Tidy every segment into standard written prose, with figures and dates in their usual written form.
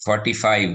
45,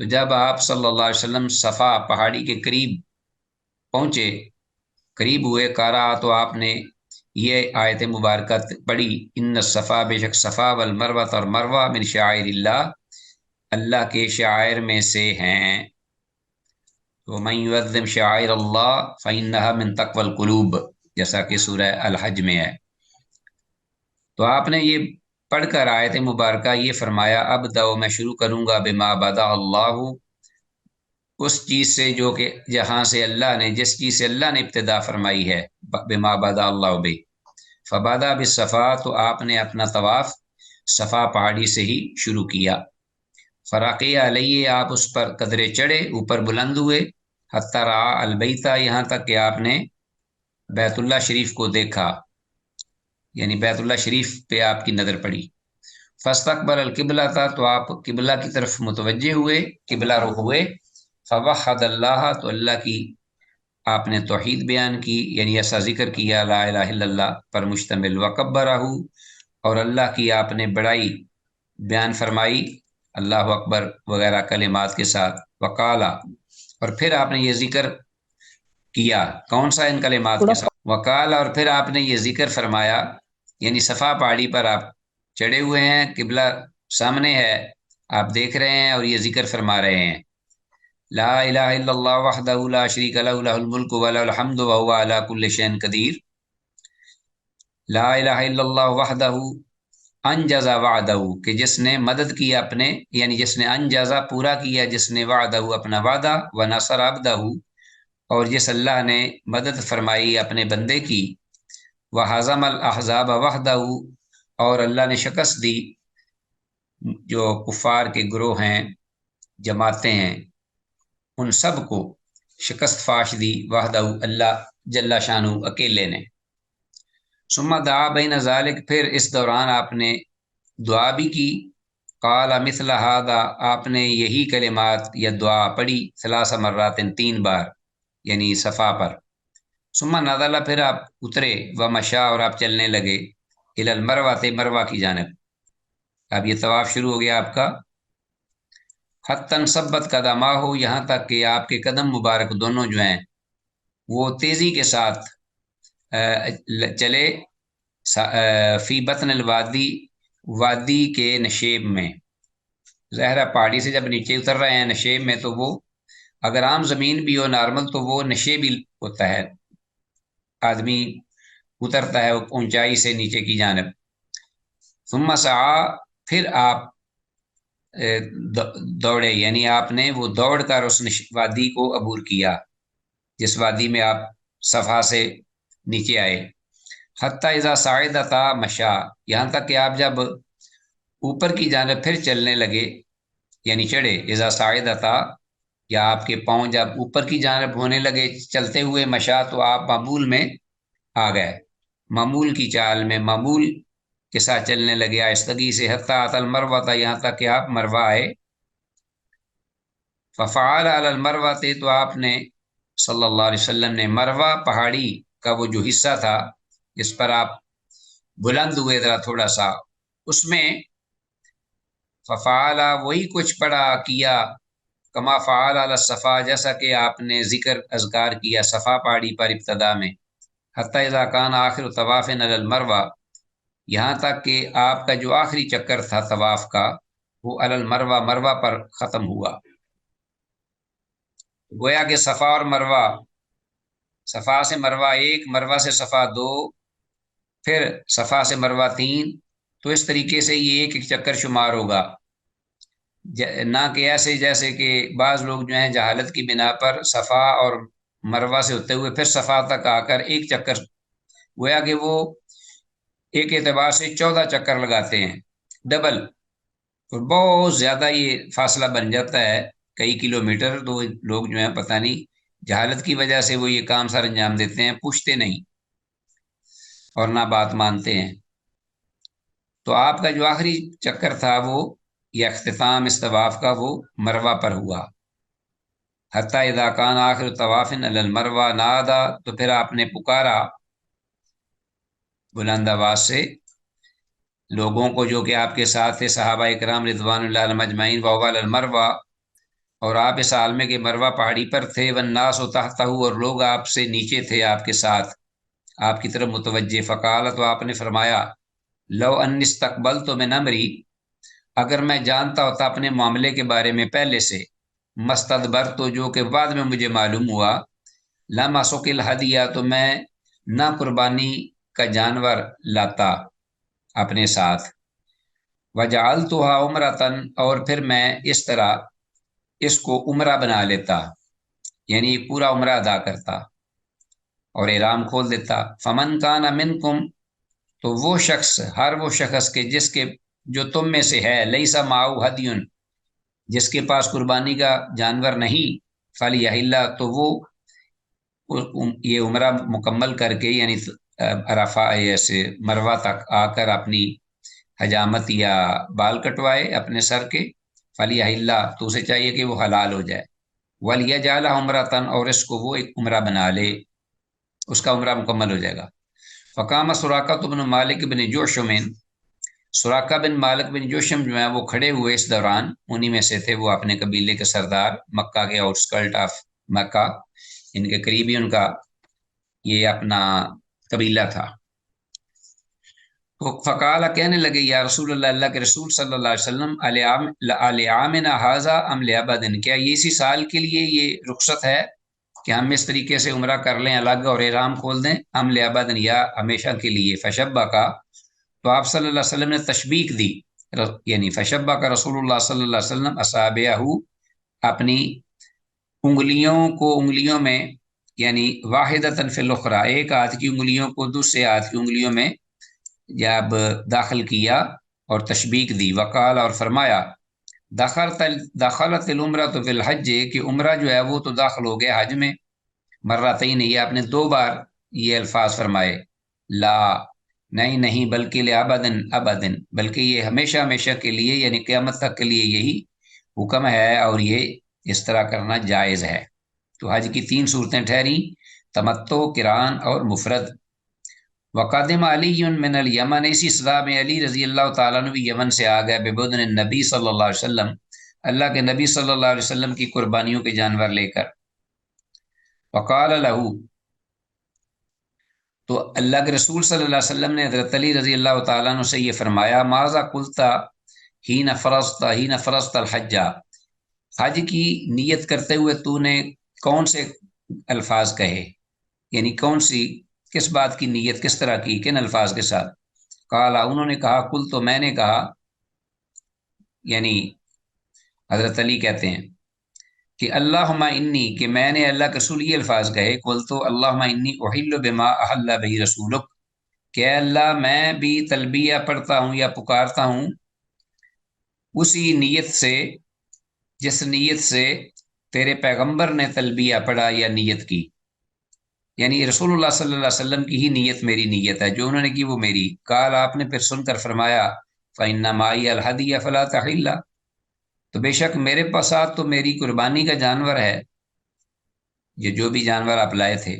تو جب آپ صلی اللہ علیہ وسلم صفا پہاڑی کے قریب پہنچے، قریب ہوئے، قارا، تو آپ نے یہ آیت مبارکہ پڑھی، ان الصفا، بے شک صفا، والمروہ، اور مروہ، من شعائر اللہ، اللہ کے شعائر میں سے ہیں۔ ومن یعظم شعائر اللہ فإنها من تقوی القلوب، جیسا کہ سورہ الحج میں ہے۔ تو آپ نے یہ پڑھ کر آیت مبارکہ یہ فرمایا، ابدأ، میں شروع کروں گا، بما بدأ اللہ، اس چیز سے جو کہ جہاں سے اللہ نے، جس چیز سے اللہ نے ابتدا فرمائی ہے، بما بدأ اللہ بہ، فبدأ بالصفا، تو آپ نے اپنا طواف صفا پہاڑی سے ہی شروع کیا۔ فرقی علیہ، آپ اس پر قدرے چڑھے، اوپر بلند ہوئے، حتی رعا البیتا، یہاں تک کہ آپ نے بیت اللہ شریف کو دیکھا، یعنی بیت اللہ شریف پہ آپ کی نظر پڑی۔ فاستقبل القبلہ تھا، تو آپ قبلہ کی طرف متوجہ ہوئے، قبلہ رخ ہوئے۔ فوحد اللہ، تو اللہ کی آپ نے توحید بیان کی، یعنی ایسا ذکر کیا لا الہ الا اللہ پر مشتمل، وکبرہ، اور اللہ کی آپ نے بڑائی بیان فرمائی، اللہ اکبر وغیرہ کلمات کے ساتھ، وقالا، اور پھر آپ نے یہ ذکر کیا، کون سا ان کلمات کے ساتھ، وقال، اور پھر آپ نے یہ ذکر فرمایا، یعنی صفا پہاڑی پر آپ چڑھے ہوئے ہیں، قبلہ سامنے ہے، آپ دیکھ رہے ہیں اور یہ ذکر فرما رہے ہیں، لا الہ الا اللہ وحدہ لا شریک لہ، لہ الملک ولہ الحمد وہو علی کل شیء قدیر، لا الہ الا اللہ وحدہ انجزا وعدہ، کہ جس نے مدد کی اپنے، یعنی جس نے انجزا پورا کیا، جس نے وعدہ اپنا وعدہ، ونصر عبدہ، اور جس اللہ نے مدد فرمائی اپنے بندے کی، وہزم الاحزاب وحدہ، اور اللہ نے شکست دی جو کفار کے گروہ ہیں، جماعتیں ہیں، ان سب کو شکست فاش دی، وحدہ، اللہ جل شانہ اکیلے نے۔ ثم دعا بین ذالک، پھر اس دوران آپ نے دعا بھی کی، قال مثل هذا، آپ نے یہی کلمات یا دعا پڑھی، ثلاث مرات، 3 بار، یعنی صفا پر۔ ثم نزل، پھر آپ اترے، ومشا، اور آپ چلنے لگے، الی المروہ، مروہ کی جانب، اب یہ طواف شروع ہو گیا آپ کا، حتی انصبت قدماہ، یہاں تک کہ آپ کے قدم مبارک دونوں جو ہیں وہ تیزی کے ساتھ چلے، فی بطن الوادی، وادی کے نشیب میں، ظاہرہ پہاڑی سے جب نیچے اتر رہے ہیں نشیب میں، تو وہ اگر عام زمین بھی ہو نارمل، تو وہ نشیب ہی ہوتا ہے، آدمی اترتا ہے اونچائی سے نیچے کی جانب۔ ثم سعا، پھر آپ دوڑے، یعنی آپ نے وہ دوڑ کر اس وادی کو عبور کیا، جس وادی میں آپ صفا سے نیچے آئے۔ حتی اذا صعدتا مشا، یہاں تک کہ آپ جب اوپر کی جانب پھر چلنے لگے، یعنی چڑھے، اذا صعدتا، یا آپ کے پاؤں جب اوپر کی جانب ہونے لگے چلتے ہوئے، مشا، تو آپ معمول میں آ گئے، معمول کی چال میں، معمول کے ساتھ چلنے لگے آہستگی سے، حتی اتی المروہ، یہاں تک کہ آپ مروہ آئے۔ ففعل علی المروہ، تو آپ نے صلی اللہ علیہ وسلم نے مروہ پہاڑی کا وہ جو حصہ تھا جس پر آپ بلند ہوئے ذرا تھوڑا سا، اس میں ففعل، وہی کچھ پڑھا کیا، کما فعل علی الصفا، جیسا کہ آپ نے ذکر اذکار کیا صفا پہاڑی پر ابتدا میں، حتی اذا کان آخر طواف علی المروہ، یہاں تک کہ آپ کا جو آخری چکر تھا طواف کا، وہ علی المروہ، مروہ پر ختم ہوا۔ گویا کہ صفا اور مروہ، صفا سے مروہ 1، مروہ سے صفا 2، پھر صفا سے مروہ 3، تو اس طریقے سے یہ ایک ایک چکر شمار ہوگا، نہ کہ ایسے جیسے کہ بعض لوگ جو ہیں جہالت کی بنا پر صفا اور مروہ سے ہوتے ہوئے پھر صفا تک آ کر ایک چکر، گویا کہ وہ ایک اعتبار سے 14 چکر لگاتے ہیں، ڈبل، اور بہت زیادہ یہ فاصلہ بن جاتا ہے، کئی کلومیٹر، تو لوگ جو ہیں پتہ نہیں جہالت کی وجہ سے وہ یہ کام سر انجام دیتے ہیں، پوچھتے نہیں اور نہ بات مانتے ہیں۔ تو آپ کا جو آخری چکر تھا وہ، یا اختتام اس طواف کا، وہ مروہ پر ہوا۔ حتی اذا کان آخر طواف علی المروہ نادا، تو پھر آپ نے پکارا بلند آواز سے لوگوں کو جو کہ آپ کے ساتھ تھے، صحابہ کرام رضوان اللہ علیہم اجمعین، وہو علی المروہ، اور آپ اس عالم کے مروہ پہاڑی پر تھے، والناس تحتہ، اور لوگ آپ سے نیچے تھے، آپ کے ساتھ آپ کی طرف متوجہ۔ فقال، تو آپ نے فرمایا، لو ان استقبلت من امری، اگر میں جانتا ہوتا اپنے معاملے کے بارے میں پہلے سے، مستدبر، تو جو کہ بعد میں مجھے معلوم ہوا، لما سقل ہدیہ، تو میں نہ قربانی کا جانور لاتا اپنے ساتھ، وجعلتها عمرتن، اور پھر میں اس طرح اس کو عمرہ بنا لیتا، یعنی پورا عمرہ ادا کرتا اور احرام کھول دیتا۔ فمن کان منکم، تو وہ شخص، ہر وہ شخص کے جس کے، جو تم میں سے ہے، لیسا معہ ہدیون، جس کے پاس قربانی کا جانور نہیں، فلیحل، تو وہ یہ عمرہ مکمل کر کے، یعنی عرفہ ایسے مروہ تک آ کر اپنی حجامت یا بال کٹوائے اپنے سر کے، فلیحل، تو اسے چاہیے کہ وہ حلال ہو جائے، ولیجعل عمرتن، اور اس کو وہ ایک عمرہ بنا لے، اس کا عمرہ مکمل ہو جائے گا۔ فقام سراقہ بن مالک بن جوشم، سراقہ بن مالک بن جوشم جو ہیں وہ کھڑے ہوئے اس دوران، انہی میں سے تھے، وہ اپنے قبیلے کے سردار، مکہ کے آؤٹ اسکرٹ آف مکہ، ان کے قریبی ان کا یہ اپنا قبیلہ تھا۔ تو فقال، کہنے لگے، یا رسول اللہ، اللہ کے رسول صلی اللہ علیہ وسلم، لعامنا ھذا ام لابد، کیا یہ اسی سال کے لیے یہ رخصت ہے کہ ہم اس طریقے سے عمرہ کر لیں الگ اور احرام کھول دیں، ام لابد، یا ہمیشہ کے لیے؟ فشبہ کا، تو آپ صلی اللہ علیہ وسلم نے تشبیک دی، یعنی فشبہ کا رسول اللہ صلی اللہ علیہ وسلم اصابعہ، اپنی انگلیوں کو انگلیوں میں، یعنی واحدۃ فی الاخری، ایک ہاتھ کی انگلیوں کو دوسرے ہاتھ کی انگلیوں میں جب داخل کیا اور تشبیک دی، وقال، اور فرمایا، دخلت العمرۃ فی الحج، کہ عمرہ جو ہے وہ تو داخل ہو گیا حج میں، مرتین، یہ آپ نے دو بار یہ الفاظ فرمائے، لا، نہیں نہیں، بلکہ لابدن، ابدن، بلکہ یہ ہمیشہ ہمیشہ کے لیے، یعنی قیامت تک کے لیے یہی حکم ہے، اور یہ اس طرح کرنا جائز ہے۔ تو حج کی تین صورتیں ٹھہری، تمتع، قران اور مفرد۔ وقدم علی من الیمن، اسی صدا میں علی رضی اللہ تعالیٰ عنہ بھی یمن سے آ گئے، ببدن النبی صلی اللہ علیہ وسلم، اللہ کے نبی صلی اللہ علیہ وسلم کی قربانیوں کے جانور لے کر۔ وقال لہو، تو اللہ کے رسول صلی اللہ علیہ وسلم نے حضرت علی رضی اللہ تعالیٰ عنہ سے یہ فرمایا، ماذا قلتا حین فرضت الحج، حج کی نیت کرتے ہوئے تو نے کون سے الفاظ کہے، یعنی کون سی، کس بات کی نیت کس طرح کی، کن الفاظ کے ساتھ؟ قالا، انہوں نے کہا، قل، تو میں نے کہا، یعنی حضرت علی کہتے ہیں کہ اللہم انی، کہ میں نے اللہ کے رسول یہ الفاظ کہے، قل تو اللہم انی احل بما احل بہ رسولک، کہ اے اللہ میں بھی تلبیہ پڑھتا ہوں یا پکارتا ہوں اسی نیت سے، جس نیت سے تیرے پیغمبر نے تلبیہ پڑھا یا نیت کی، یعنی رسول اللہ صلی اللہ علیہ وسلم کی ہی نیت میری نیت ہے، جو انہوں نے کی وہ میری۔ قال، آپ نے پھر سن کر فرمایا، فإن معي الهدي فلا تحل، تو بے شک میرے پاس تو میری قربانی کا جانور ہے، یہ جو بھی جانور آپ لائے تھے،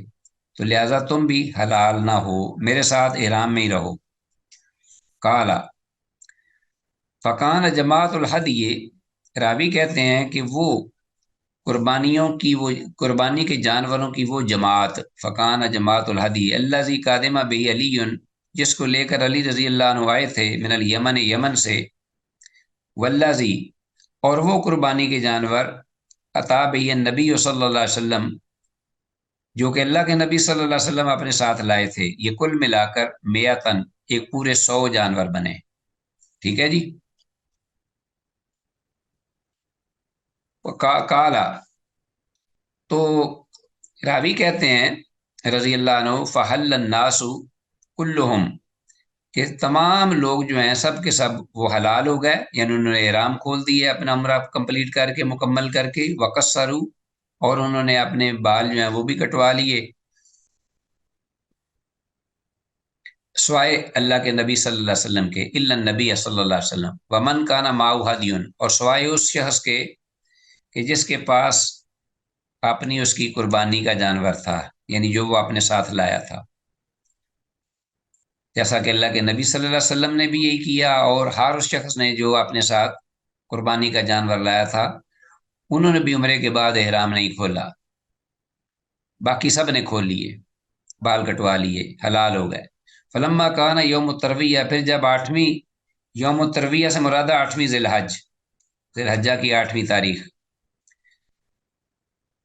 تو لہٰذا تم بھی حلال نہ ہو، میرے ساتھ احرام میں ہی رہو۔ قال، فکان جماعت الہدی، راوی کہتے ہیں کہ وہ قربانیوں کی، وہ قربانی کے جانوروں کی وہ جماعت، فکان جماعت الہدی الذی قادم بہ علی، جس کو لے کر علی رضی اللہ عنہ آئے تھے، من الیمن، یمن سے، والذی، اور وہ قربانی کے جانور، عطا بہ النبی صلی اللہ علیہ وسلم، جو کہ اللہ کے نبی صلی اللہ علیہ وسلم اپنے ساتھ لائے تھے، یہ کل ملا کر میتن، ایک پورے 100 جانور بنے۔ ٹھیک ہے جی۔ کالا، تو راوی کہتے ہیں رضی اللہ عنہ، فحل الناس کلہم، کہ تمام لوگ جو ہیں سب کے سب وہ حلال ہو گئے، یعنی انہوں نے احرام کھول دیے اپنا عمرہ کمپلیٹ کر کے، مکمل کر کے، وقصروا، اور انہوں نے اپنے بال جو ہیں وہ بھی کٹوا لیے، سوائے اللہ کے نبی صلی اللہ علیہ وسلم کے، الا النبی صلی اللہ علیہ وسلم، ومن کان معہ ہدی، اور سوائے اس شخص کے کہ جس کے پاس اپنی اس کی قربانی کا جانور تھا، یعنی جو وہ اپنے ساتھ لایا تھا، جیسا کہ اللہ کے نبی صلی اللہ علیہ وسلم نے بھی یہی کیا، اور ہر اس شخص نے جو اپنے ساتھ قربانی کا جانور لایا تھا، انہوں نے بھی عمرے کے بعد احرام نہیں کھولا، باقی سب نے کھول لیے، بال کٹوا لیے، حلال ہو گئے۔ فلما کانا یوم الترویہ، پھر جب آٹھویں، یوم الترویہ سے مراد 8ویں ذی الحج، ذی الحجہ کی 8ویں تاریخ،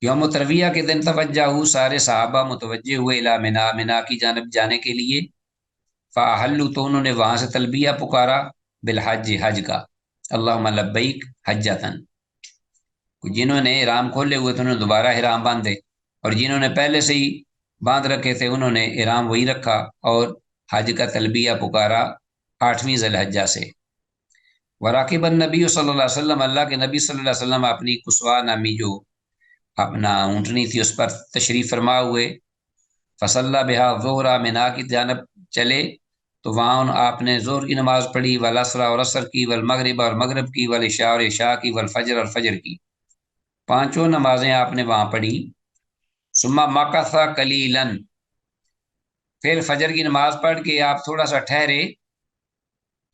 یوم الترویہ کے دن توجہ سارے صحابہ متوجہ ہوئے الی منا، منا کی جانب جانے کے لیے۔ فاحلوا، تو انہوں نے وہاں سے تلبیہ پکارا، بالحج، حج کا، اللہم لبیک حجتن۔ جنہوں نے احرام کھولے ہوئے تھے انہوں نے دوبارہ احرام باندھے، اور جنہوں نے پہلے سے ہی باندھ رکھے تھے انہوں نے احرام وہی رکھا اور حج کا تلبیہ پکارا 8ویں ذی الحجہ سے۔ وراقب النبی صلی اللہ علیہ وسلم، اللہ کے نبی صلی اللہ علیہ وسلم اپنی قصویٰ نامی جو اپنا اونٹنی تھی اس پر تشریف فرما ہوئے، فصلی بہا ظہر، منا کی جانب چلے تو وہاں آپ نے ظہر کی نماز پڑھی، والعصر، اور عصر کی، والمغرب، اور مغرب کی، والعشاء، اور عشاء کی، والفجر، اور فجر کی، پانچوں نمازیں آپ نے وہاں پڑھی۔ ثم مکث قلیلا، پھر فجر کی نماز پڑھ کے آپ تھوڑا سا ٹھہرے،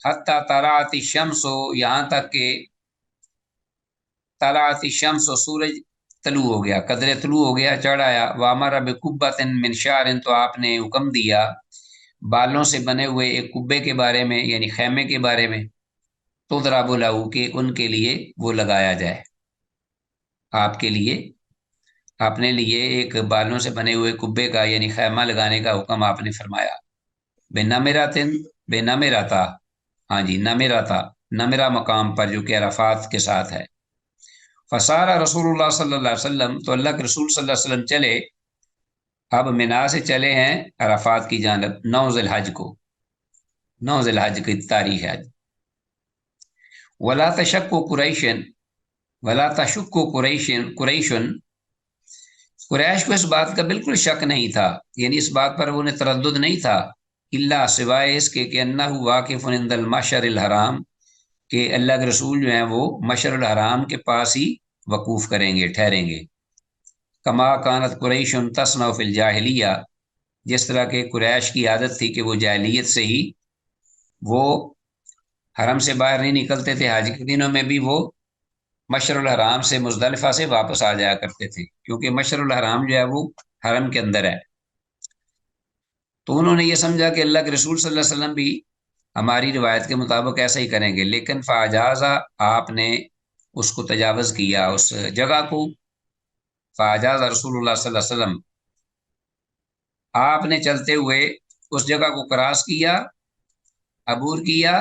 حتی طلعت الشمس، یہاں تک کہ طلعت الشمس، سورج طلوع ہو گیا، قدر طلوع ہو گیا، چڑھ آیا۔ وامر بقبۃ من شعر، تو آپ نے حکم دیا بالوں سے بنے ہوئے ایک قبے کے بارے میں، یعنی خیمے کے بارے میں، تضرب لہ، کہ ان کے لیے وہ لگایا جائے، آپ کے لیے، اپنے لیے ایک بالوں سے بنے ہوئے قبے کا یعنی خیمہ لگانے کا حکم آپ نے فرمایا۔ بے نمراتن، بے نمرہ تھا، ہاں جی نمرہ تھا، نمرہ مقام پر جو کہ عرفات کے ساتھ ہے۔ فسارا رسول اللہ صلی اللہ علیہ وسلم، تو اللہ کے رسول صلی اللہ علیہ وسلم چلے، اب منا سے چلے ہیں عرفات کی جانب، 9 ذی الحج کو، 9 ذی الحج کی تاریخ ہے۔ ولا تشک قریشن، ولا تشک قریشن، قریش کو اس بات کا بالکل شک نہیں تھا، یعنی اس بات پر انہیں تردد نہیں تھا، اللہ سوائے اس کے کہ انہ واقف عند المشعر الحرام، کہ اللہ کے رسول جو ہیں وہ مشعر الحرام کے پاس ہی وقوف کریں گے، ٹھہریں گے۔ کما کانت قریش تصنع فی الجاہلیہ، جس طرح کہ قریش کی عادت تھی کہ وہ جاہلیت سے ہی وہ حرم سے باہر نہیں نکلتے تھے، حج کے دنوں میں بھی وہ مشعر الحرام سے، مزدلفہ سے واپس آ جایا کرتے تھے، کیونکہ مشعر الحرام جو ہے وہ حرم کے اندر ہے۔ تو انہوں نے یہ سمجھا کہ اللہ کے رسول صلی اللہ علیہ وسلم بھی ہماری روایت کے مطابق ایسا ہی کریں گے، لیکن فاجازہ، آپ نے اس کو تجاوز کیا، اس جگہ کو، فاجاز رسول اللہ صلی اللہ علیہ وسلم، آپ نے چلتے ہوئے اس جگہ کو کراس کیا، عبور کیا،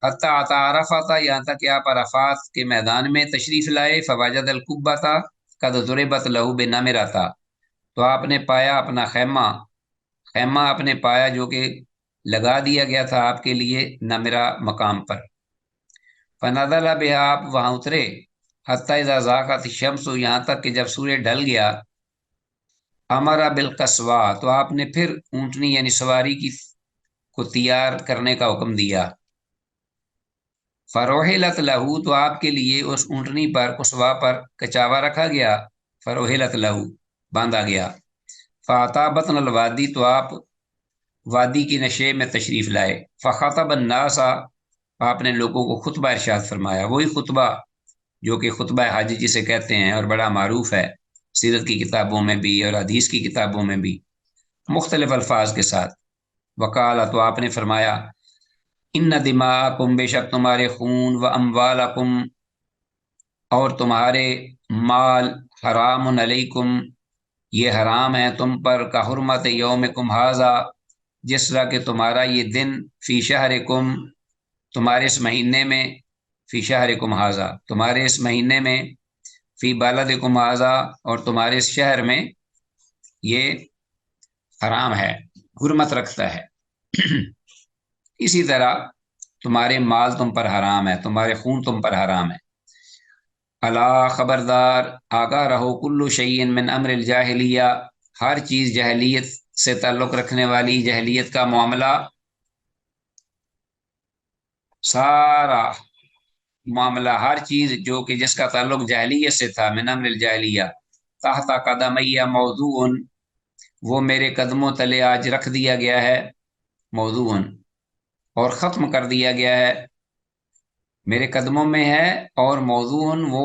حتی عطا عرفات، یہاں تک کہ آپ عرفات کے میدان میں تشریف لائے، فواجد القبۃ قد ضربت لہ بنمرۃ، تو آپ نے پایا اپنا خیمہ، خیمہ آپ نے پایا جو کہ لگا دیا گیا تھا آپ کے لیے نمرہ مقام پر۔ فنزل بہا، آپ وہاں اترے، حتی اذا زاغت الشمس، یہاں تک کہ جب سورج ڈھل گیا، امر بالقصواء، تو آپ نے پھر اونٹنی یعنی سواری کی کو تیار کرنے کا حکم دیا۔ فروحلت لہو، تو آپ کے لیے اس اونٹنی پر، قصواء پر کچاوا رکھا گیا، فروحلت لہو، باندھا گیا۔ فاتا بطن الوادی، تو آپ وادی کی نشے میں تشریف لائے۔ فخطب الناس، آپ نے لوگوں کو خطبہ ارشاد فرمایا، وہی خطبہ جو کہ خطبہ حج جسے کہتے ہیں اور بڑا معروف ہے سیرت کی کتابوں میں بھی اور حدیث کی کتابوں میں بھی، مختلف الفاظ کے ساتھ۔ وقال، تو آپ نے فرمایا، ان دماءکم، بے شک تمہارے خون، و اموالکم، اور تمہارے مال، حرام علیکم، یہ حرام ہے تم پر، کا حرمت یومکم ھذا، جس طرح کہ تمہارا یہ دن، فی شہرکم، تمہارے اس مہینے میں، فی شہرکم ھذا، تمہارے اس مہینے میں، فی بلدکم ھذا، اور تمہارے اس شہر میں یہ حرام ہے، حرمت رکھتا ہے۔ اسی طرح تمہارے مال تم پر حرام ہے، تمہارے خون تم پر حرام ہے۔ الا، خبردار، آگاہ رہو، کل شیء من امر الجاہلیہ، ہر چیز جاہلیت سے تعلق رکھنے والی، جاہلیت کا معاملہ، سارا معاملہ، ہر چیز جو کہ جس کا تعلق جاہلیت سے تھا، من امر الجاہلیہ، تحت قدمیہ موضوع، وہ میرے قدموں تلے آج رکھ دیا گیا ہے، موضوع، اور ختم کر دیا گیا ہے، میرے قدموں میں ہے، اور موضوع وہ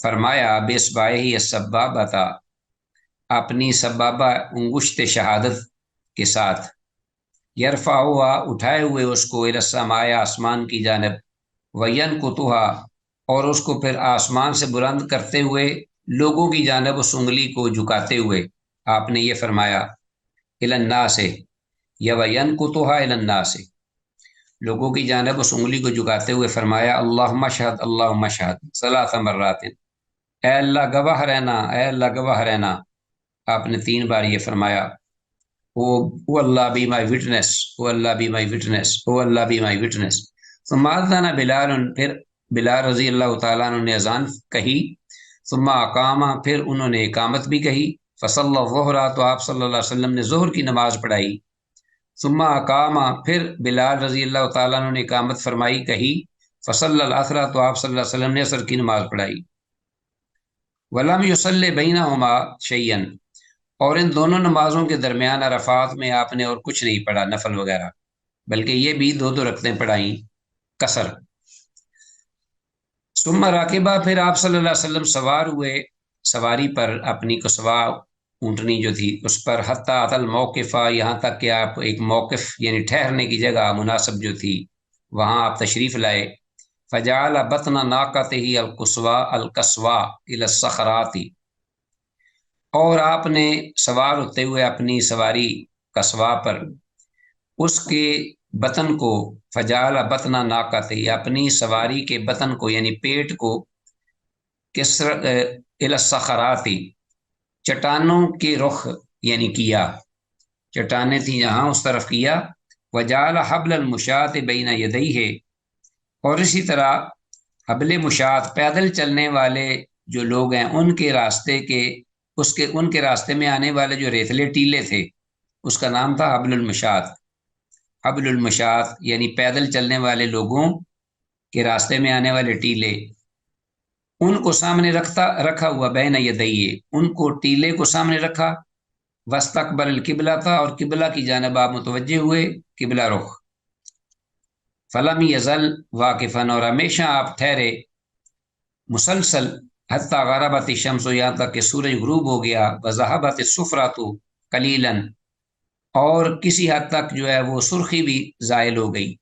فرمایا بِإِصْبَعِهِ السَّبَّابَةَ، اپنی سبابہ انگشت شہادت کے ساتھ، یرفع ہوا اٹھائے ہوئے اس کو، الی السماء آسمان کی جانب، وینکتھا اور اس کو پھر آسمان سے بلند کرتے ہوئے لوگوں کی جانب اس انگلی کو جھکاتے ہوئے آپ نے یہ فرمایا الی الناس، یا وینکتھا الی الناس، لوگوں کی جانب اس انگلی کو جھکاتے ہوئے فرمایا اللہم اشہد اللہم اشہد ثلاث مرات، اے اللہ گواہ رہنا، اے اللہ گواہ رہنا، آپ نے 3 بار یہ فرمایا، O Allah be my witness, O Allah be my witness, O Allah be my witness. ثم اذن بلال، پھر بلال رضی اللہ تعالیٰ عنہ نے اذان کہی، ثم اقامہ، پھر انہوں نے اقامت بھی کہی، فصلی الظہر، تو آپ صلی اللہ علیہ وسلم نے ظہر کی نماز پڑھائی، ثم اقامہ، پھر بلال رضی اللہ تعالیٰ عنہ نے اقامت فرمائی کہی، فصلی العصر، تو آپ صلی اللہ علیہ وسلم نے عصر کی نماز پڑھائی، ولم یصلی بینہما شیئا، اور ان دونوں نمازوں کے درمیان عرفات میں آپ نے اور کچھ نہیں پڑھا نفل وغیرہ، بلکہ یہ بھی 2 رکعتیں پڑھائیں قصر۔ ثم راکبہ، پھر آپ صلی اللہ علیہ وسلم سوار ہوئے سواری پر، اپنی قصوہ اونٹنی جو تھی اس پر، حتی اتی الموقفہ، یہاں تک کہ آپ ایک موقف یعنی ٹھہرنے کی جگہ مناسب جو تھی وہاں آپ تشریف لائے، فجعل بطن ناقتہ القصوى الی الصخرات، اور آپ نے سوار ہوتے ہوئے اپنی سواری قصوہ پر اس کے بطن کو، فجعل بطن ناقتہ، اپنی سواری کے بطن کو یعنی پیٹ کو، الی الصخرات، چٹانوں کے رخ یعنی کیا، چٹانیں تھیں جہاں اس طرف کیا، وجعل حبل المشاة بین یدیہ، اور اسی طرح حبل مشاة پیدل چلنے والے جو لوگ ہیں ان کے راستے کے ان کے راستے میں آنے والے جو ریتلے ٹیلے تھے اس کا نام تھا حبل المشاة۔ حبل المشاة یعنی پیدل چلنے والے لوگوں کے راستے میں آنے والے ٹیلے، ان کو سامنے رکھا ہوا، بین یدیہ، ان کو ٹیلے کو سامنے رکھا، واستقبل القبلہ تھا، اور قبلہ کی جانب آپ متوجہ ہوئے، قبلہ رخ، فلم یزل واقفا، اور ہمیشہ آپ ٹھہرے مسلسل، حتی غربت الشمس، یہاں تک کہ سورج غروب ہو گیا، وذہبت الصفرۃ قلیلا، اور کسی حد تک جو ہے وہ سرخی بھی زائل ہو گئی،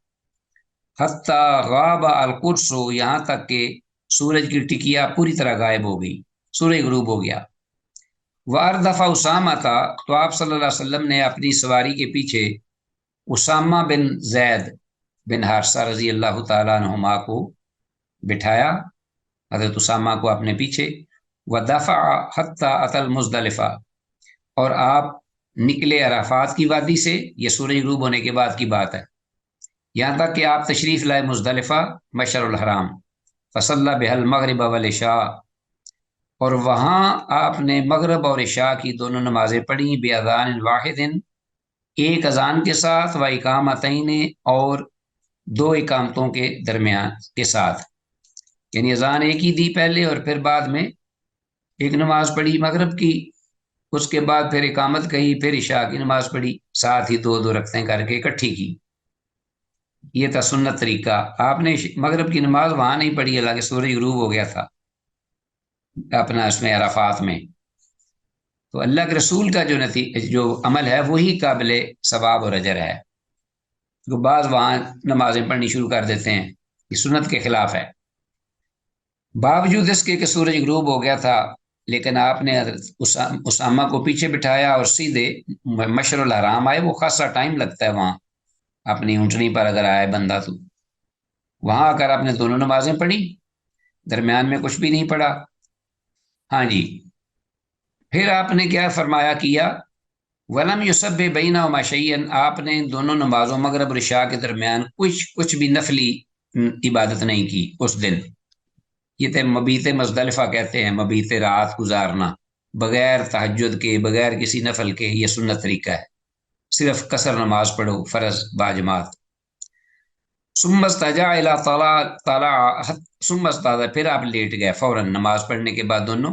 حتی غاب القرص، یہاں تک کہ سورج کی ٹکیا پوری طرح غائب ہو گئی، سورج غروب ہو گیا، واردف اسامہ تھا، تو آپ صلی اللہ علیہ وسلم نے اپنی سواری کے پیچھے اسامہ بن زید بن حارثہ رضی اللہ تعالیٰ عنہما کو بٹھایا، حضرت اسامہ کو اپنے پیچھے، ودفع حتی اتی المزدلفہ، اور آپ نکلے عرفات کی وادی سے، یہ سورج غروب ہونے کے بعد کی بات ہے، یہاں تک کہ آپ تشریف لائے مزدلفہ مشعر الحرام، فصلی بها المغرب والعشاء، اور وہاں آپ نے مغرب اور عشاء کی دونوں نمازیں پڑھیں، باذان واحد، ایک اذان کے ساتھ، و اقامتین، اور 2 اقامتوں کے درمیان کے ساتھ، یعنی اذان ایک ہی دی پہلے اور پھر بعد میں ایک نماز پڑھی مغرب کی، اس کے بعد پھر اقامت کہی، پھر عشاء کی نماز پڑھی، ساتھ ہی 2 رکعتیں کر کے اکٹھی کی، یہ تھا سنت طریقہ۔ آپ نے مغرب کی نماز وہاں نہیں پڑھی، حالانکہ سورج غروب ہو گیا تھا اپنا اس میں عرفات میں، تو اللہ کے رسول کا جو عمل ہے وہی قابل ثواب اور اجر ہے، تو بعض وہاں نمازیں پڑھنی شروع کر دیتے ہیں، یہ سنت کے خلاف ہے، باوجود اس کے کہ سورج غروب ہو گیا تھا، لیکن آپ نے اسامہ کو پیچھے بٹھایا اور سیدھے مشعر الحرام آئے، وہ خاصا ٹائم لگتا ہے وہاں، اپنی اونٹنی پر اگر آئے بندہ تو وہاں آ کر آپ نے دونوں نمازیں پڑھی، درمیان میں کچھ بھی نہیں پڑھا، ہاں جی، پھر آپ نے کیا فرمایا کیا، ولم یصب بینہما شیئا، آپ نے دونوں نمازوں مغرب اور عشاء کے درمیان کچھ بھی نفلی عبادت نہیں کی اس دن، یہ تھے مبیت مزدلفہ کہتے ہیں، مبیت رات گزارنا بغیر تہجد کے، بغیر کسی نفل کے، یہ سنت طریقہ ہے، صرف قصر نماز پڑھو فرض باجماعت۔ ثم اضطجع الی ثم استاذ، پھر آپ لیٹ گئے فوراً نماز پڑھنے کے بعد دونوں،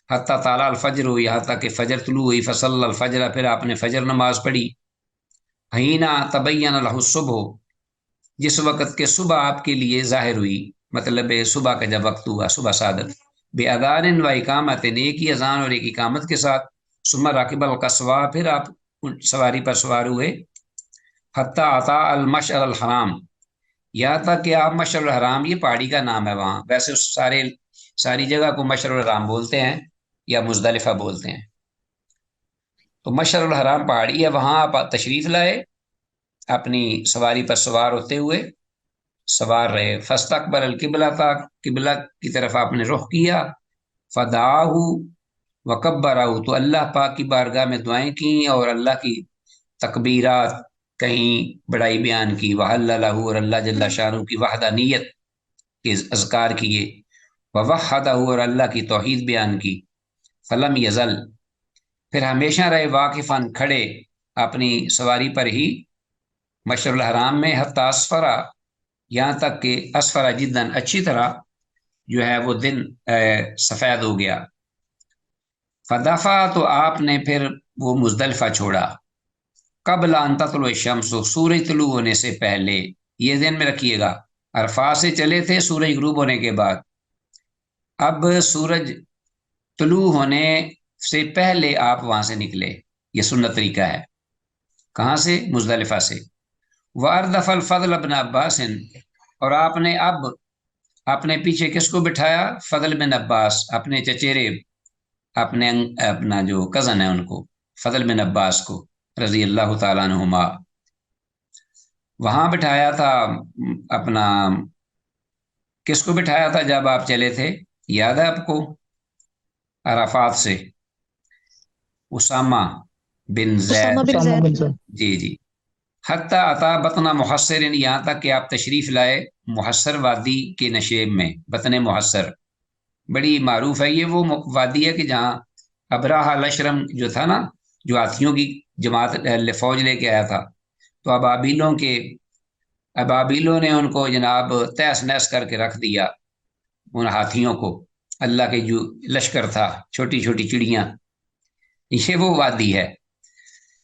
حتی طلع الفجر، یہاں تک کہ فجر طلوع ہوئی، فصلی الفجر، پھر آپ نے فجر نماز پڑھی، حین تبین لہ الصبح، جس وقت کے صبح آپ کے لیے ظاہر ہوئی، مطلب صبح کا جب وقت ہوا، صبح صادق، بے ادان و اقامت، ایک ہی اذان اور ایک اقامت کے ساتھ، ثم راکب القصوا، پھر آپ سواری پر سوار ہوئے، حتی عطا المشعر الحرام، یہاں تک کہ آپ مشعر الحرام، یہ پہاڑی کا نام ہے وہاں، ویسے ساری جگہ کو مشعر الحرام بولتے ہیں یا مزدلفہ بولتے ہیں، تو مشعر الحرام پہاڑی ہے، وہاں آپ تشریف لائے اپنی سواری پر سوار ہوتے ہوئے، سوار رہے، فاستقبل القبلہ تھا، قبلہ کی طرف آپ نے رخ کیا، فدعاہ وکبرہ، تو اللہ پاک کی بارگاہ میں دعائیں کی اور اللہ کی تکبیرات کہیں بڑائی بیان کی، وحللہ، اور اللہ جل شانہ کی وحدانیت کے اذکار کیے، ووحدہ، اور اللہ کی توحید بیان کی، فلم یزل، پھر ہمیشہ رہے واقفاً، کھڑے اپنی سواری پر ہی، مشعر الحرام میں، حتی اسفرا، یہاں تک کہ اسفرا جداً، اچھی طرح جو ہے وہ دن سفید ہو گیا، فدفع، تو آپ نے پھر وہ مزدلفہ چھوڑا، قبل ان تطلع الشمس، سورج طلوع ہونے سے پہلے، یہ ذہن میں رکھیے گا، عرفات سے چلے تھے سورج غروب ہونے کے بعد، اب سورج طلوع ہونے سے پہلے آپ وہاں سے نکلے، یہ سنت طریقہ ہے، کہاں سے؟ مزدلفہ سے، وَأَرْدَفَ الْفَضْلَ بْنَ عباس، اور آپ نے اب اپنے پیچھے کس کو بٹھایا؟ فضل بن عباس، اپنے چچیرے، اپنا جو کزن ہے ان کو، فضل بن عباس کو رضی اللہ تعالیٰ عنہما، وہاں بٹھایا تھا اپنا، کس کو بٹھایا تھا جب آپ چلے تھے؟ یاد ہے آپ کو؟ عرفات سے اسامہ بن اسامہ زید، بن زید۔ جی جی، حتی عطا بطن محصر، یہاں تک کہ آپ تشریف لائے محصر وادی کے نشیب میں، بطن محصر بڑی معروف ہے، یہ وہ وادی ہے کہ جہاں ابراہ لشرم جو تھا نا، جو ہاتھیوں کی جماعت فوج لے کے آیا تھا، تو ابابیلوں نے ان کو جناب تہس نہس کر کے رکھ دیا، ان ہاتھیوں کو، اللہ کے جو لشکر تھا، چھوٹی چھوٹی چڑیاں، یہ وہ وادی ہے،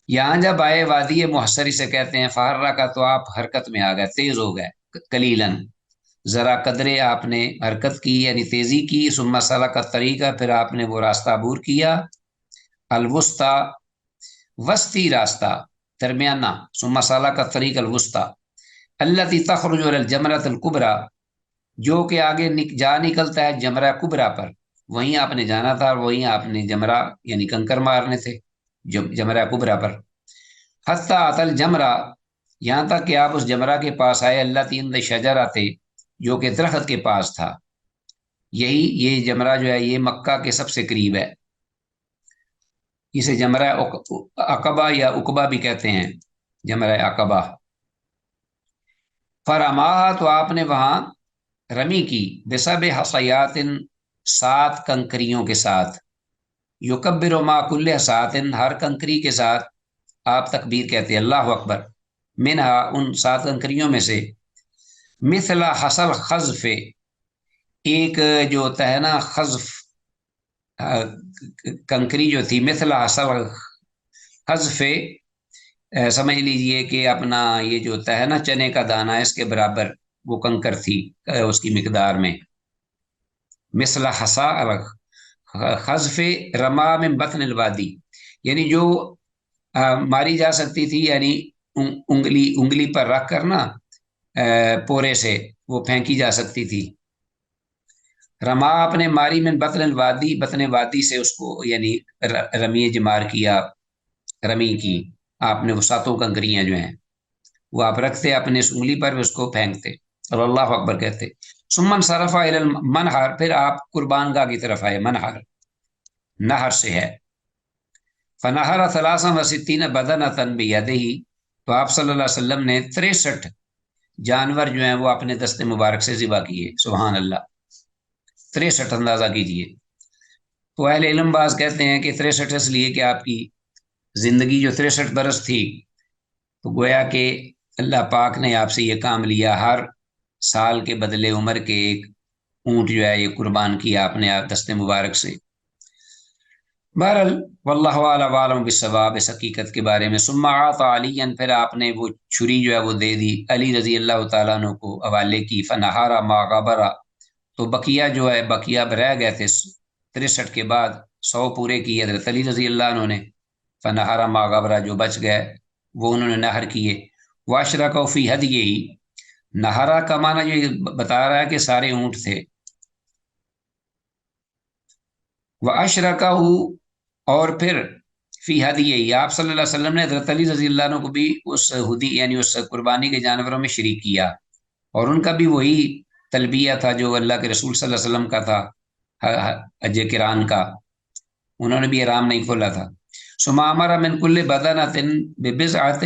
یہاں جب آئے وادی محصری سے کہتے ہیں، فہرہ کا، تو آپ حرکت میں آ گئے، تیز ہو گئے، قلیلاً، ذرا قدرے آپ نے حرکت کی یعنی تیزی کی، ثم سلک طریقہ، پھر آپ نے وہ راستہ عبور کیا، الوسطی، وسطی راستہ، درمیانہ، ثم سلک طریق الوسطی التی تخرج علی الجمرۃ الکبریٰ، جو کہ آگے جا نکلتا ہے جمرہ کبریٰ پر، وہیں آپ نے جانا تھا، وہیں آپ نے جمرہ یعنی کنکر مارنے تھے جمرہ کبریٰ پر، حتی اتی الجمرہ، یہاں تک کہ آپ اس جمرہ کے پاس آئے، اللہ تین شجرہ تھے، جو کہ درخت کے پاس تھا، یہ جمرہ جو ہے یہ مکہ کے سب سے قریب ہے، اسے جمرہ عقبہ یا عقبہ بھی کہتے ہیں، جمرہ عقبہ، فرماہا، تو آپ نے وہاں رمی کی، بسب حصیات، 7 کنکریوں کے ساتھ، یکبر ما کل حصات، ہر کنکری کے ساتھ آپ تکبیر کہتے ہیں، اللہ اکبر، منہا، ان 7 کنکریوں میں سے، مثل حصل خزف، ایک جو ہوتا ہے نا خزف، کنکری جو تھی، مثل حصل خزف، سمجھ لیجئے کہ اپنا یہ جو ہوتا ہے نا چنے کا دانہ، اس کے برابر وہ کنکر تھی اس کی مقدار میں، مثل حصا خزف، رما من بطن الوادی، یعنی جو ماری جا سکتی تھی، یعنی انگلی پر رکھ کر نا پورے سے وہ پھینکی جا سکتی تھی، رما اپنے ماری من بطن الوادی، بطن وادی سے اس کو یعنی رمی جمار کیا، رمی کی آپ نے، وہ 7 کنکریاں جو ہیں وہ آپ رکھتے اپنے انگلی پر، اس کو پھینکتے اور اللہ اکبر کہتے، ثم صرف الی المنحر، پھر آپ قربان گاہ کی طرف آئے، منحر نہر سے ہے، فنہر 63 بدنۃ بیدہ، تو آپ صلی اللہ علیہ وسلم نے 63 جانور جو ہیں وہ اپنے دست مبارک سے ذبح کیے، سبحان اللہ، 63 اندازہ کیجئے، تو اہل علم باز کہتے ہیں کہ 63 اس لیے کہ آپ کی زندگی جو 63 برس تھی، تو گویا کہ اللہ پاک نے آپ سے یہ کام لیا، ہر سال کے بدلے عمر کے ایک اونٹ جو ہے یہ قربان کیا آپ نے دست مبارک سے، بہرحال واللہ اعلم عالم بالصواب، اس حقیقت کے بارے میں، ثم اعطى علیا، پھر آپ نے وہ چھری جو ہے وہ دے دی علی رضی اللہ تعالیٰ عنہ کو، حوالے کی، فنہارا ما غبرا، تو بقیہ جو ہے بقیہ رہ گئے تھے 63 کے بعد 100 پورے کیے حضرت علی رضی اللہ عنہ نے، فنہارا ماغبرہ جو بچ گئے وہ انہوں نے نہر کیے۔ واشرا کا فی حد یہی نہارا کا معنی جو بتا رہا ہے کہ سارے اونٹ تھے، وہ اشرا کا اور پھر فی حد یہی آپ صلی اللہ علیہ وسلم نے حضرت علی رضی اللہ عنہ کو بھی اس ہدی یعنی اس قربانی کے جانوروں میں شریک کیا، اور ان کا بھی وہی تلبیہ تھا جو اللہ کے رسول صلی اللہ علیہ وسلم کا تھا، حج کران کا، انہوں نے بھی احرام نہیں کھولا تھا۔ ثم امر من کل بدنۃ ببضعۃ،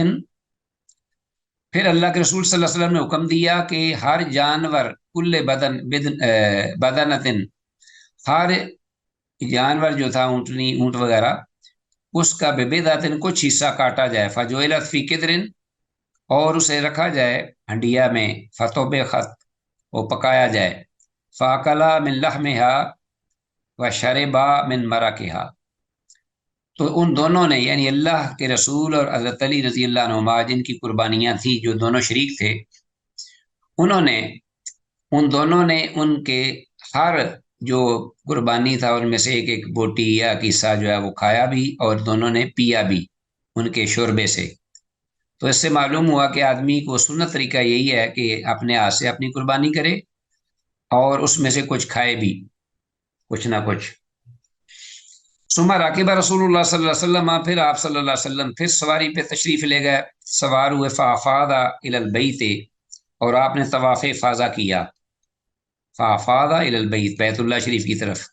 پھر اللہ کے رسول صلی اللہ علیہ وسلم نے حکم دیا کہ ہر جانور کل بدنۃ، ہر جانور جو تھا اونٹنی اونٹ وغیرہ اس کا ببضعۃ کچھ حصہ کاٹا جائے، فجعلت فی قدر، اور اسے رکھا جائے ہنڈیا میں، فطبخت وہ پکایا جائے، فاکلا من لحمہا وشربا من مرقہا، تو ان دونوں نے یعنی اللہ کے رسول اور حضرت علی رضی اللہ عنہما جن کی قربانیاں تھیں جو دونوں شریک تھے، انہوں نے ان دونوں نے ان کے ہر جو قربانی تھا ان میں سے ایک ایک بوٹی یا قصہ جو ہے وہ کھایا بھی، اور دونوں نے پیا بھی ان کے شوربے سے۔ تو اس سے معلوم ہوا کہ آدمی کو سنت طریقہ یہی ہے کہ اپنے ہاتھ سے اپنی قربانی کرے اور اس میں سے کچھ کھائے بھی، کچھ نہ کچھ۔ ثم راکب رسول اللہ صلی اللہ علیہ وسلم، پھر آپ صلی اللہ علیہ وسلم پھر سواری پہ تشریف لے گئے، سوار ہوئے، فافاض الی البیت، اور آپ نے طواف افاضہ کیا، فافاض الی البیت، بیت اللہ شریف کی طرف۔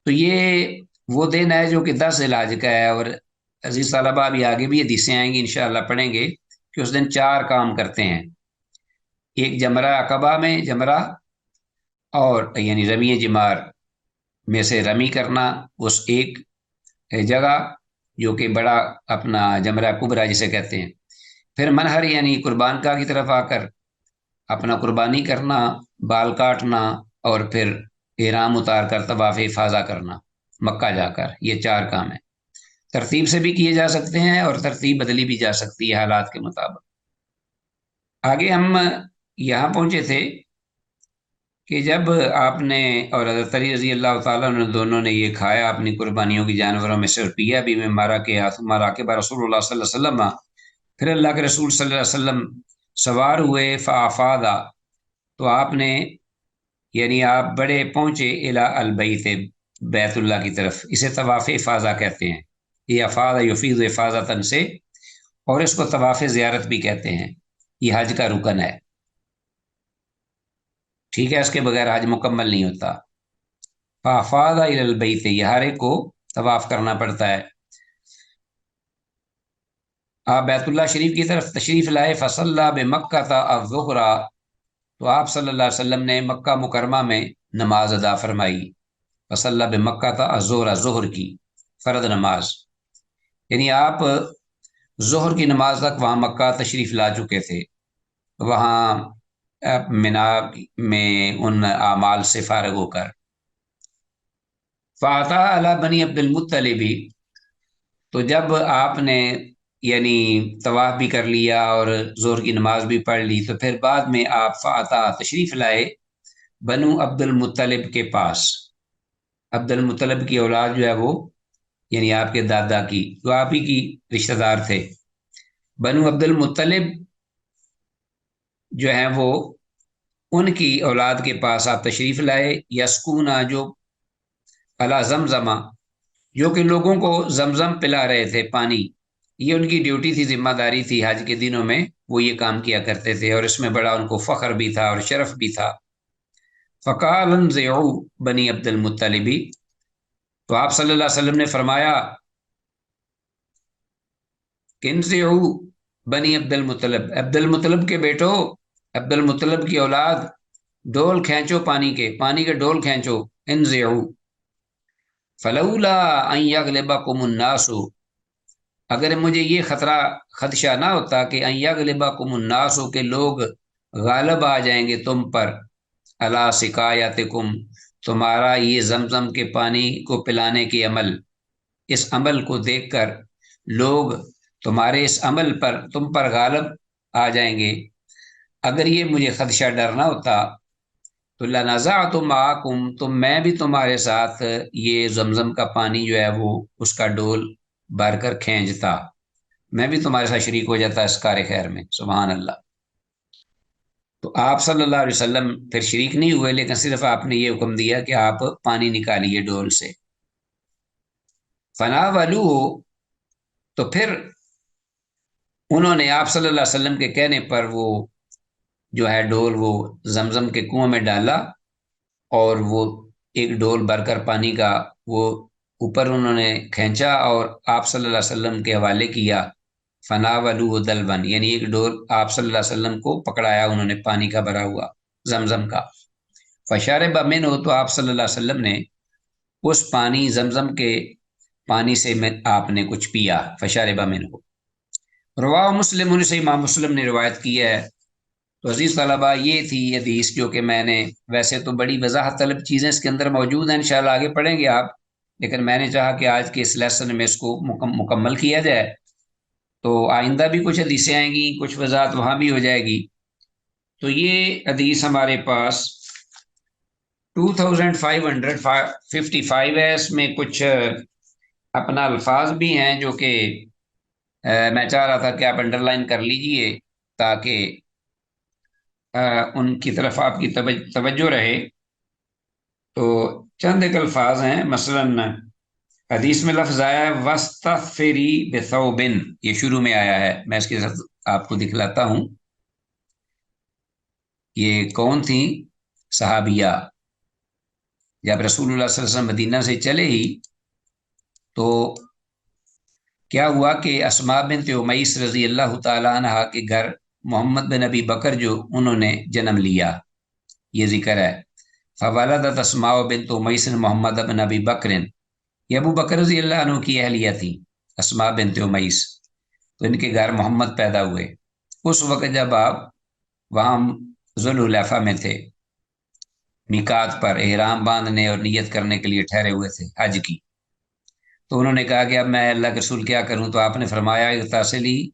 تو یہ وہ دن ہے جو کہ 10 ذی الحج کا ہے، اور عزیز طلبہ ابھی آگے بھی حدیثیں آئیں گی انشاءاللہ پڑھیں گے کہ اس دن 4 کام کرتے ہیں، ایک جمرہ عقبہ میں جمرہ، اور یعنی رمی جمار میں سے رمی کرنا اس ایک جگہ جو کہ بڑا اپنا جمرہ کبریٰ جسے کہتے ہیں، پھر منہر یعنی قربان گاہ کی طرف آ کر اپنا قربانی کرنا، بال کاٹنا، اور پھر احرام اتار کر طواف افاضہ کرنا مکہ جا کر۔ یہ 4 کام ہیں، ترتیب سے بھی کیے جا سکتے ہیں اور ترتیب بدلی بھی جا سکتی ہے حالات کے مطابق۔ آگے ہم یہاں پہنچے تھے کہ جب آپ نے اور حضرت علی رضی اللہ تعالیٰ نے دونوں نے یہ کھایا اپنی قربانیوں کی جانوروں میں سے اور پیا بھی، میں مارا کے ہاتھ مارا کے رسول اللہ صلی اللہ علیہ وسلم، پھر اللہ کے رسول صلی اللہ علیہ وسلم سوار ہوئے، فافادا، تو آپ نے یعنی آپ بڑے پہنچے الی البیت، بیت اللہ کی طرف، اسے طواف افاضہ کہتے ہیں، یہ افاضہ یفیض افاضۃ سے، اور اس کو طواف زیارت بھی کہتے ہیں، یہ حج کا رکن ہے، ٹھیک ہے، اس کے بغیر حج مکمل نہیں ہوتا۔ فافاض الی البیت، یہ ہر ایک کو طواف کرنا پڑتا ہے۔ آپ بیت اللہ شریف کی طرف تشریف لائے، فصلی بمکہ الظہر، تو آپ صلی اللہ علیہ وسلم نے مکہ مکرمہ میں نماز ادا فرمائی، فصلی بمکہ الظہر، ظہر کی فرض نماز، یعنی آپ ظہر کی نماز تک وہاں مکہ تشریف لا چکے تھے، وہاں منا میں ان اعمال سے فارغ ہو کر۔ فاطا علی بنی عبد المطلب، تو جب آپ نے یعنی طواف بھی کر لیا اور ظہر کی نماز بھی پڑھ لی، تو پھر بعد میں آپ فاطا تشریف لائے بنو عبد المطلب کے پاس، عبد المطلب کی اولاد جو ہے وہ یعنی آپ کے دادا کی، جو آپ ہی کی رشتہ دار تھے، بنو عبد المطلب جو ہیں وہ ان کی اولاد کے پاس آپ تشریف لائے، یسکونا، جو علی زمزمہ، جو کہ لوگوں کو زمزم پلا رہے تھے پانی، یہ ان کی ڈیوٹی تھی، ذمہ داری تھی، حج کے دنوں میں وہ یہ کام کیا کرتے تھے، اور اس میں بڑا ان کو فخر بھی تھا اور شرف بھی تھا۔ فقال انزعوا بنی عبد المطلب، تو آپ صلی اللہ علیہ وسلم نے فرمایا کہ انزعوا بنی عبد المطلب، عبد المطلب کے بیٹو، عبد المطلب کی اولاد، ڈول کھینچو، پانی کے ڈول کھینچو، انزعوا فلولا ان یغلبکم الناس، اگر مجھے یہ خدشہ نہ ہوتا کہ ان یغلبکم الناس، کہ لوگ غالب آ جائیں گے تم پر، علی سقایتکم، تمہارا یہ زمزم کے پانی کو پلانے کے عمل، اس عمل کو دیکھ کر لوگ تمہارے اس عمل پر تم پر غالب آ جائیں گے، اگر یہ مجھے خدشہ ڈر نہ ہوتا تو لنزعت معکم، تو میں بھی تمہارے ساتھ یہ زمزم کا پانی جو ہے وہ اس کا ڈول بھر کر کھینچتا، میں بھی تمہارے ساتھ شریک ہو جاتا اس کار خیر میں، سبحان اللہ۔ تو آپ صلی اللہ علیہ وسلم پھر شریک نہیں ہوئے، لیکن صرف آپ نے یہ حکم دیا کہ آپ پانی نکالیے ڈول سے۔ فنا ولو، تو پھر انہوں نے آپ صلی اللہ علیہ وسلم کے کہنے پر وہ جو ہے ڈول وہ زمزم کے کنویں میں ڈالا، اور وہ ایک ڈول بھر کر پانی کا وہ اوپر انہوں نے کھینچا اور آپ صلی اللہ علیہ وسلم کے حوالے کیا۔ فنا ولو دلون، یعنی ایک ڈول آپ صلی اللہ علیہ وسلم کو پکڑایا انہوں نے پانی کا بھرا ہوا زمزم کا۔ فشارب منہ، تو آپ صلی اللہ علیہ وسلم نے اس پانی زمزم کے پانی سے میں آپ نے کچھ پیا، فشارب منہ۔ رواہ مسلم، ان سے امام مسلم نے روایت کی ہے۔ تو عزیز طلبہ، یہ تھی حدیث جو کہ میں نے، ویسے تو بڑی وضاحت طلب چیزیں اس کے اندر موجود ہیں، انشاءاللہ آگے پڑھیں گے آپ، لیکن میں نے چاہا کہ آج کے اس لیسن میں اس کو مکمل کیا جائے، تو آئندہ بھی کچھ حدیثیں آئیں گی، کچھ وضاحت وہاں بھی ہو جائے گی۔ تو یہ حدیث ہمارے پاس 2555 ہے، اس میں کچھ اپنا الفاظ بھی ہیں جو کہ میں چاہ رہا تھا کہ آپ انڈر لائن کر لیجئے تاکہ ان کی طرف آپ کی توجہ رہے۔ تو چند ایک الفاظ ہیں، مثلا حدیث میں لفظ آیا ہے وَاسْتَغْفِرِي بِثَوْبٍ، یہ شروع میں آیا ہے، میں اس کے ساتھ آپ کو دکھلاتا ہوں۔ یہ کون تھی؟ صحابیہ۔ جب رسول اللہ صلی اللہ علیہ وسلم مدینہ سے چلے ہی تو کیا ہوا کہ اسماء بنت امیس رضی اللہ تعالیٰ عنہ کے گھر محمد بن ابی بکر جو انہوں نے جنم لیا، یہ ذکر ہے۔ فولدت اسماء بنت امیس محمد بن ابی بکر، یہ ابو بکر رضی اللہ عنہ کی اہلیہ تھی اسماء بنت امیس، تو ان کے گھر محمد پیدا ہوئے۔ اس وقت جب آپ وہاں ذوالحلیفہ میں تھے، میقات پر احرام باندھنے اور نیت کرنے کے لیے ٹھہرے ہوئے تھے حج کی، تو انہوں نے کہا کہ اب میں اللہ کے رسول کیا کروں؟ تو آپ نے فرمایا اغتسلی،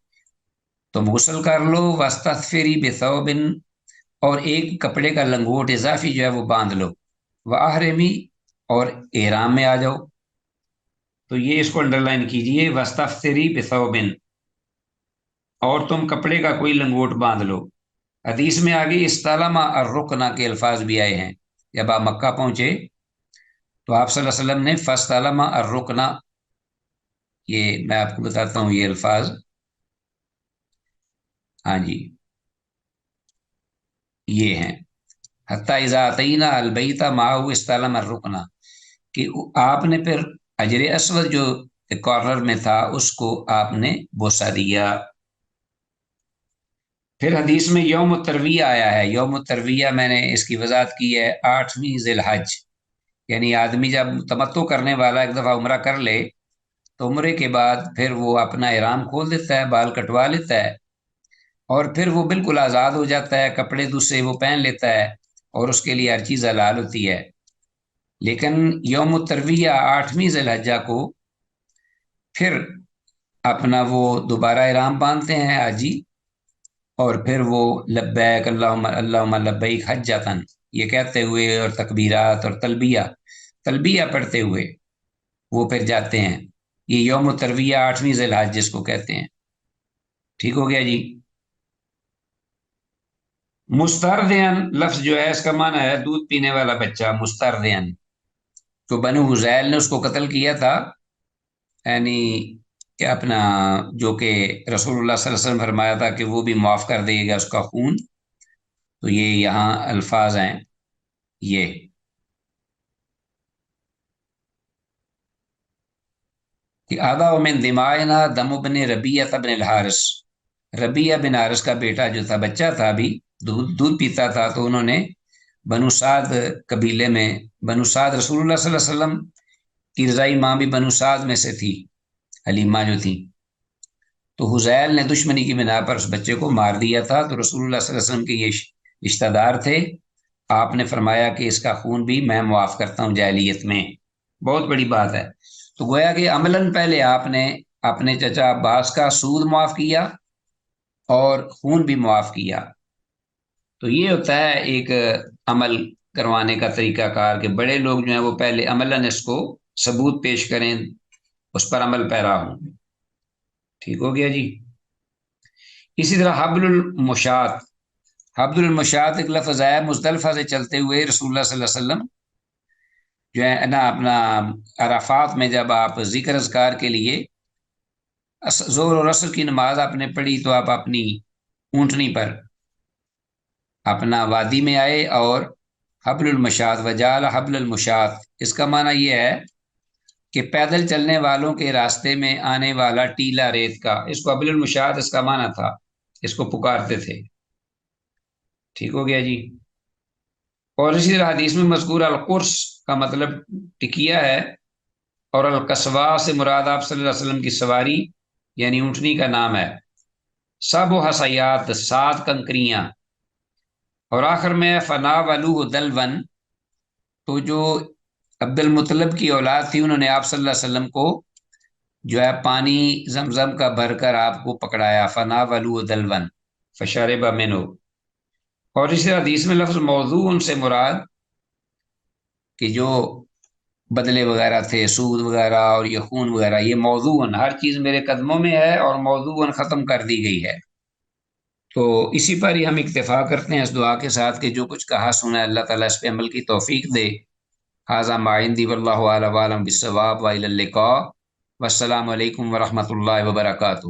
تم غسل کر لو، واستغفری بثوب، اور ایک کپڑے کا لنگوٹ اضافی جو ہے وہ باندھ لو، واحرمی، اور احرام میں آ جاؤ۔ تو یہ اس کو انڈر لائن کیجئے، واستغفری بثوب، اور تم کپڑے کا کوئی لنگوٹ باندھ لو۔ حدیث میں آگے استلم الرکن کے الفاظ بھی آئے ہیں۔ جب آپ مکہ پہنچے تو آپ صلی اللہ علیہ وسلم نے فاستلم الرکن، یہ میں آپ کو بتاتا ہوں یہ الفاظ، ہاں جی یہ ہیں، حتی اذا اتینا البیت معه استلم الرکن، کہ آپ نے پھر حجر اسود جو کارنر میں تھا اس کو آپ نے بوسہ دیا۔ پھر حدیث میں یوم الترویہ آیا ہے۔ یوم الترویہ میں نے اس کی وضاحت کی ہے، 8ویں ذی الحج، یعنی آدمی جب تمتع کرنے والا ایک دفعہ عمرہ کر لے تو عمرے کے بعد پھر وہ اپنا احرام کھول دیتا ہے، بال کٹوا لیتا ہے، اور پھر وہ بالکل آزاد ہو جاتا ہے، کپڑے دوسرے وہ پہن لیتا ہے، اور اس کے لیے ہر چیز حلال ہوتی ہے۔ لیکن یوم الترویہ 8ویں ذی الحجہ کو پھر اپنا وہ دوبارہ احرام باندھتے ہیں حاجی، اور پھر وہ لبیک اللہم اللہم لبیک حجتن یہ کہتے ہوئے، اور تکبیرات اور تلبیہ پڑھتے ہوئے وہ پھر جاتے ہیں۔ یہ یوم الترویہ 8ویں ذی الحج جس کو کہتے ہیں۔ ٹھیک ہو گیا جی۔ مستردین لفظ جو ہے اس کا معنی ہے دودھ پینے والا بچہ، مستردین۔ تو بنو حذیل نے اس کو قتل کیا تھا، یعنی کہ اپنا جو کہ رسول اللہ صلی اللہ علیہ وسلم فرمایا تھا کہ وہ بھی معاف کر دے گا اس کا خون، تو یہ یہاں الفاظ ہیں یہ کہ آدھا من دمائنا دم بن ربیہ بن الحارث، ربیہ بن حارث کا بیٹا جو تھا، بچہ تھا ابھی، دودھ پیتا تھا، تو انہوں نے بنو سعد قبیلے میں، بنو سعد رسول اللہ صلی اللہ علیہ وسلم کی رضائی ماں بھی بنو سعد میں سے تھی، حلیمہ جو تھی، تو حذیل نے دشمنی کی بنا پر اس بچے کو مار دیا تھا۔ تو رسول اللہ صلی اللہ علیہ وسلم کے یہ رشتہ دار تھے، آپ نے فرمایا کہ اس کا خون بھی میں معاف کرتا ہوں جاہلیت میں، بہت بڑی بات ہے۔ تو گویا کہ عملاً پہلے آپ نے اپنے چچا عباس کا سود معاف کیا اور خون بھی معاف کیا، تو یہ ہوتا ہے ایک عمل کروانے کا طریقہ کار کہ بڑے لوگ جو ہیں وہ پہلے عملاً اس کو ثبوت پیش کریں، اس پر عمل پیرا ہوں۔ ٹھیک ہو گیا جی۔ اسی طرح حبل المشات، حبل المشات ایک لفظ ہے، مزدلفہ سے چلتے ہوئے رسول اللہ صلی اللہ علیہ وسلم جو ہے نا اپنا عرفات میں جب آپ ذکر اذکار کے لیے ظہر اور عصر کی نماز آپ نے پڑھی تو آپ اپنی اونٹنی پر اپنا وادی میں آئے اور حبل المشات وجعل حبل المشات، اس کا معنی یہ ہے کہ پیدل چلنے والوں کے راستے میں آنے والا ٹیلا ریت کا، اس کو حبل المشات اس کا معنی تھا، اس کو پکارتے تھے۔ ٹھیک ہو گیا جی۔ اور اسی طرح حدیث میں مذکور القرص کا مطلب ٹکیا ہے، اور القصوا سے مراد آپ صلی اللہ علیہ وسلم کی سواری یعنی اونٹنی کا نام ہے۔ سب و حسیات، 7 کنکریاں، اور آخر میں فنا ولو دلون، تو جو عبد المطلب کی اولاد تھی انہوں نے آپ صلی اللہ علیہ وسلم کو جو ہے پانی زمزم کا بھر کر آپ کو پکڑایا، فنا ولو دلون فشرب منہ۔ اور اسی حدیث میں لفظ موضوع ان سے مراد کہ جو بدلے وغیرہ تھے، سود وغیرہ اور یہ خون وغیرہ، یہ موضوع ہر چیز میرے قدموں میں ہے اور موضوع ختم کر دی گئی ہے۔ تو اسی پر ہی ہم اکتفا کرتے ہیں اس دعا کے ساتھ کہ جو کچھ کہا سنا ہے اللہ تعالیٰ اس پہ عمل کی توفیق دے۔ ھذا ما عندی واللہ اعلم بالصواب، والى اللقاء، والسلام علیکم ورحمۃ اللہ وبرکاتہ۔